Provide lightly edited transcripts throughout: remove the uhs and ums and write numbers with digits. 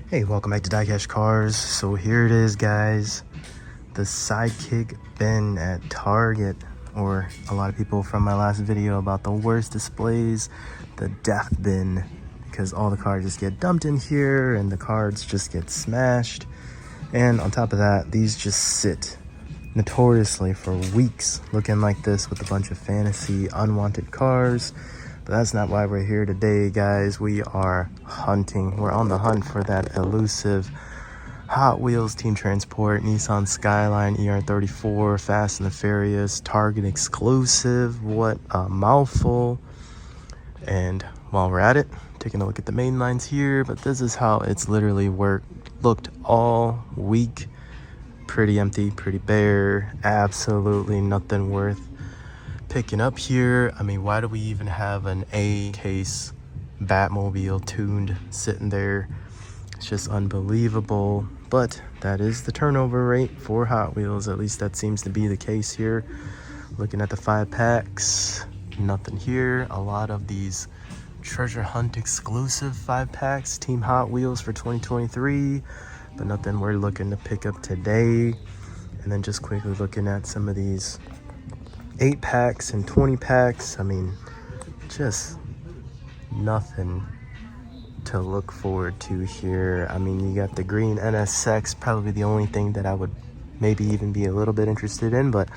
Hey, welcome back to DieCash Cars. So here it is, guys. The Sidekick bin at Target, or a lot of people from my last video about the worst displays, the death bin, because all the cars just get dumped in here and the cards just get smashed. And on top of that, these just sit notoriously for weeks looking like this with a bunch of fantasy unwanted cars. But that's not why we're here today, guys. We are hunting. We're on the hunt for that elusive Hot Wheels Team Transport Nissan Skyline ER34 Fast and the Furious Target exclusive. What a mouthful. And while we're at it, taking a look at the main lines here, but this is how it's literally looked all week. Pretty empty, pretty bare, absolutely nothing worth picking up here. I mean, why do we even have an A-case Batmobile tuned sitting there? It's just unbelievable. But that is the turnover rate for Hot Wheels. At least that seems to be the case here. Looking at the 5-packs, nothing here. A lot of these treasure hunt exclusive 5-packs, Team Hot Wheels for 2023, but nothing we're looking to pick up today. And then just quickly looking at some of these 8-packs and 20-packs. I mean, just nothing to look forward to here. I mean, you got the green NSX, probably the only thing that I would maybe even be a little bit interested in, but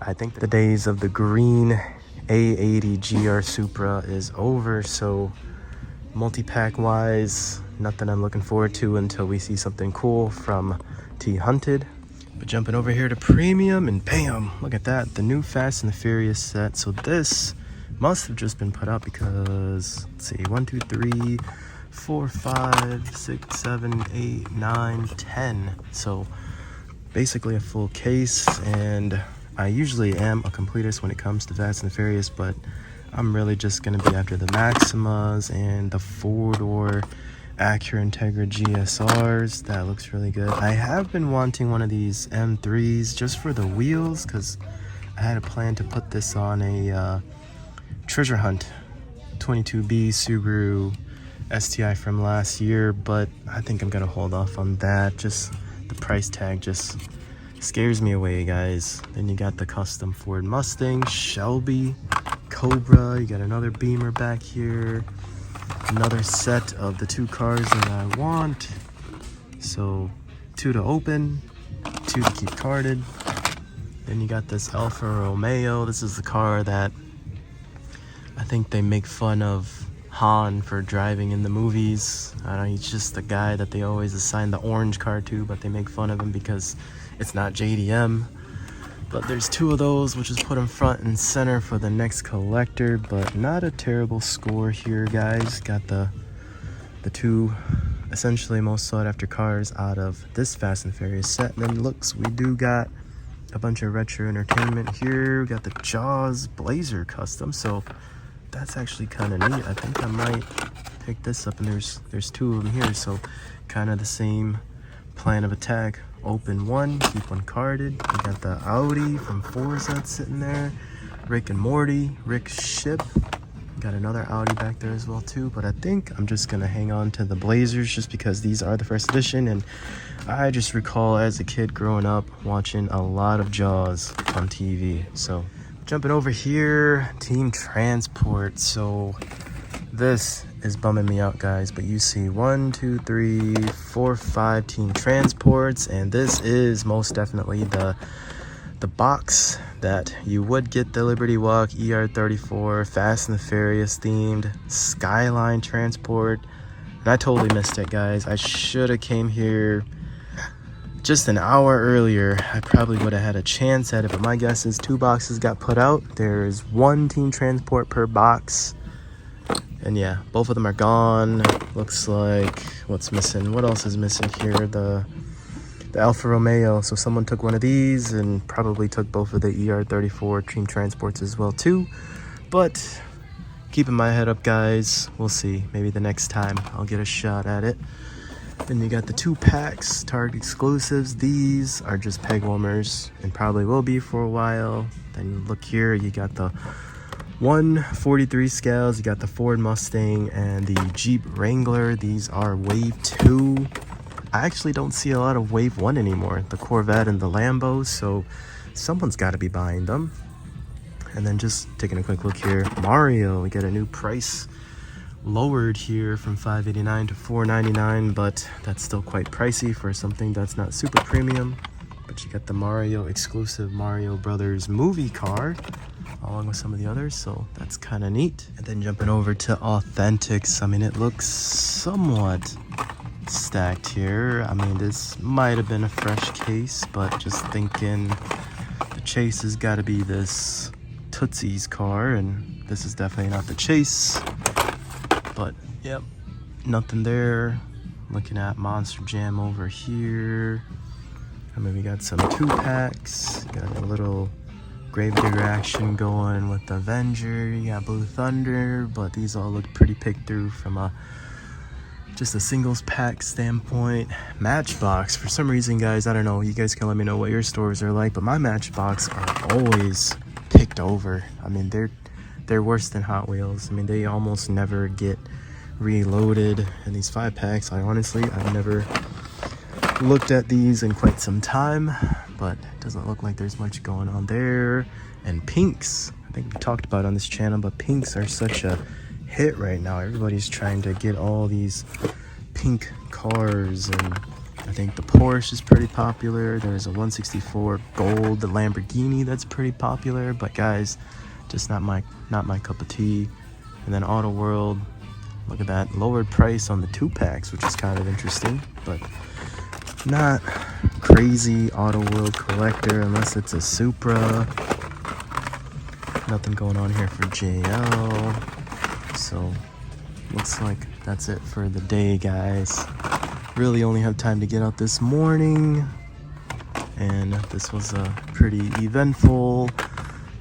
I think the days of the green A80 GR Supra is over. So multi-pack wise, nothing I'm looking forward to until we see something cool from T Hunted. But jumping over here to premium, and bam, look at that, the new Fast and the Furious set. So this must have just been put out because, let's see, 1, 2, 3, 4, 5, 6, 7, 8, 9, 10. So basically a full case. And I usually am a completist when it comes to Fast and the Furious, but I'm really just gonna be after the Maximas and the 4-door Acura Integra GSRs. That looks really good. I have been wanting one of these M3s just for the wheels, because I had a plan to put this on a treasure hunt 22B Subaru STI from last year, but I think I'm gonna hold off on that. Just the price tag just scares me away, guys. Then you got the custom Ford Mustang, Shelby, Cobra. You got another Beamer back here. Another set of the 2 cars that I want. So 2 to open, 2 to keep carded. Then you got this Alfa Romeo. This is the car that I think they make fun of Han for driving in the movies. I don't know, he's just the guy that they always assign the orange car to, but they make fun of him because it's not JDM. But there's 2 of those, which is put in front and center for the next collector, but not a terrible score here, guys. Got the 2 essentially most sought after cars out of this Fast and Furious set. And then looks, we do got a bunch of retro entertainment here. We got the Jaws Blazer custom, so that's actually kind of neat. I think I might pick this up, and there's 2 of them here, so kind of the same plan of attack. Open 1, keep 1 carded. We got the Audi from Forza sitting there. Rick and Morty, Rick's ship. Got another Audi back there as well too, but I think I'm just gonna hang on to the Blazers just because these are the first edition, and I just recall as a kid growing up watching a lot of Jaws on TV. So jumping over here, Team Transport. So this is bumming me out, guys, but you see 1, 2, 3, 4, 5 Team Transports, and this is most definitely the box that you would get the Liberty Walk ER34 Fast and the Furious themed Skyline Transport. And I totally missed it, guys. I should have came here just an hour earlier. I probably would have had a chance at it, but my guess is 2 boxes got put out. There's 1 Team Transport per box. And yeah, both of them are gone. Looks like, what's missing? What else is missing here? The Alfa Romeo. So someone took one of these and probably took both of the ER34 Team Transports as well too. But keeping my head up, guys. We'll see. Maybe the next time I'll get a shot at it. Then you got the 2-packs, Target exclusives. These are just peg warmers and probably will be for a while. Then look here, you got the 143 scales. You got the Ford Mustang and the Jeep Wrangler. These are Wave 2. I actually don't see a lot of Wave 1 anymore, the Corvette and the Lambo, so someone's got to be buying them. And then just taking a quick look here, Mario, we get a new price lowered here from $589 to $499, but that's still quite pricey for something that's not super premium. But you got the Mario exclusive Mario Brothers movie car along with some of the others, so that's kind of neat. And then jumping over to Authentics, I mean, it looks somewhat stacked here. I mean, this might have been a fresh case, but just thinking the chase has got to be this Tootsie's car, and this is definitely not the chase. But yep, nothing there. Looking at Monster Jam over here. I mean, we got some 2-packs. Got a little Gravedigger action going with the Avenger. You got Blue Thunder, but these all look pretty picked through from just a singles pack standpoint. Matchbox, for some reason, guys, I don't know, you guys can let me know what your stores are like, but my Matchbox are always picked over. I mean, they're worse than Hot Wheels. I mean, they almost never get reloaded. And these 5-packs, I've never looked at these in quite some time, but it doesn't look like there's much going on there. And pinks, I think we talked about on this channel, but pinks are such a hit right now. Everybody's trying to get all these pink cars, and I think the Porsche is pretty popular. There's a 164 gold, the Lamborghini, that's pretty popular, but guys, just not my cup of tea. And then Auto World, look at that lowered price on the 2-packs, which is kind of interesting, but not crazy Auto World collector unless it's a Supra. Nothing going on here for JL. So looks like that's it for the day, guys. Really only have time to get out this morning, and this was a pretty eventful,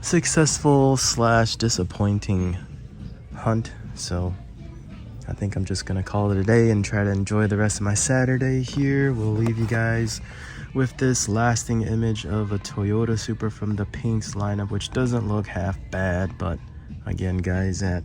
successful / disappointing hunt. So I think I'm just gonna call it a day and try to enjoy the rest of my Saturday here. We'll leave you guys with this lasting image of a Toyota Supra from the Pinks lineup, which doesn't look half bad, but again, guys, at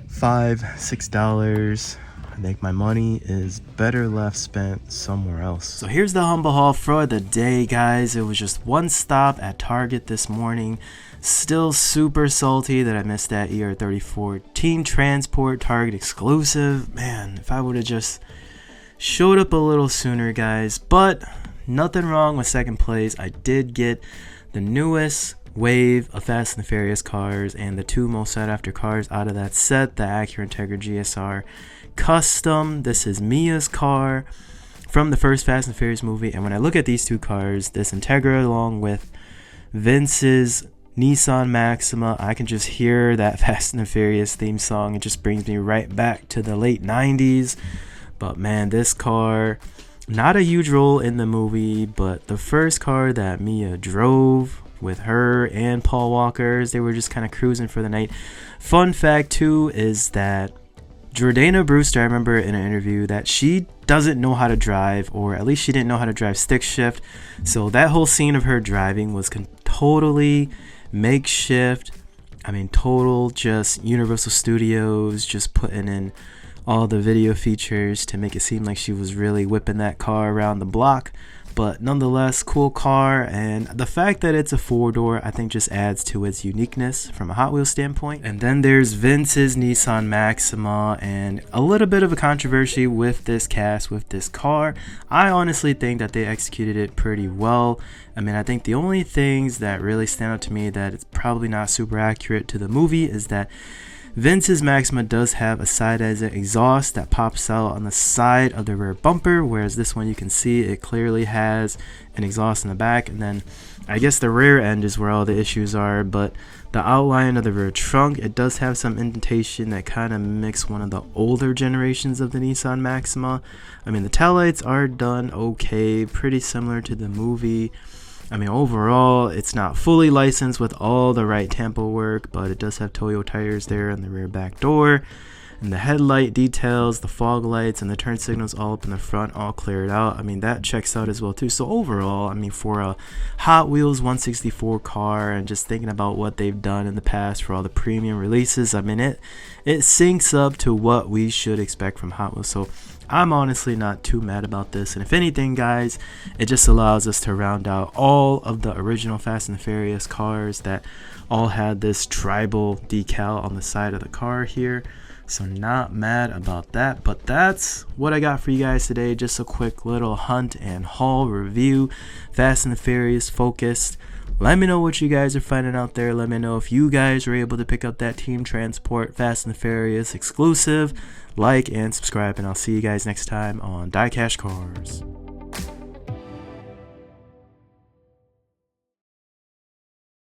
$5-6, I think my money is better left spent somewhere else. So here's the humble haul for the day, guys. It was just one stop at Target this morning. Still super salty that I missed that ER34 Teen Transport Target exclusive. Man, if I would have just showed up a little sooner, guys. But nothing wrong with second place. I did get the newest wave of Fast and Furious cars and the 2 most sought after cars out of that set, the Acura Integra GSR Custom. This is Mia's car from the first Fast and Furious movie, and when I look at these 2 cars, this Integra along with Vince's Nissan Maxima, I can just hear that Fast and the Furious theme song. It just brings me right back to the late 90s. But man, this car, not a huge role in the movie, but the first car that Mia drove with her and Paul Walker, they were just kind of cruising for the night. Fun fact too is that Jordana Brewster, I remember in an interview that she doesn't know how to drive, or at least she didn't know how to drive stick shift. So that whole scene of her driving was totally makeshift. I mean, total just Universal Studios just putting in all the video features to make it seem like she was really whipping that car around the block. But nonetheless, cool car, and the fact that it's a 4-door, I think just adds to its uniqueness from a Hot Wheels standpoint. And then there's Vince's Nissan Maxima, and a little bit of a controversy with this cast, with this car. I honestly think that they executed it pretty well. I mean, I think the only things that really stand out to me that it's probably not super accurate to the movie is that Vince's Maxima does have a side exhaust that pops out on the side of the rear bumper, whereas this one you can see it clearly has an exhaust in the back. And then I guess the rear end is where all the issues are, but the outline of the rear trunk, it does have some indentation that kind of mimics one of the older generations of the Nissan Maxima. I mean, the taillights are done okay, pretty similar to the movie. I mean, overall, it's not fully licensed with all the right tempo work, but it does have Toyo tires there in the rear back door. And the headlight details, the fog lights, and the turn signals all up in the front, all cleared out. I mean, that checks out as well too. So overall, I mean, for a Hot Wheels 164 car, and just thinking about what they've done in the past for all the premium releases, I mean, it syncs up to what we should expect from Hot Wheels. So I'm honestly not too mad about this, and if anything, guys, it just allows us to round out all of the original Fast and Furious cars that all had this tribal decal on the side of the car here. So not mad about that, but that's what I got for you guys today. Just a quick little hunt and haul review, Fast and Furious focused. Let me know what you guys are finding out there. Let me know if you guys were able to pick up that Team Transport Fast and Furious exclusive. Like and subscribe, and I'll see you guys next time on DieCash Cars.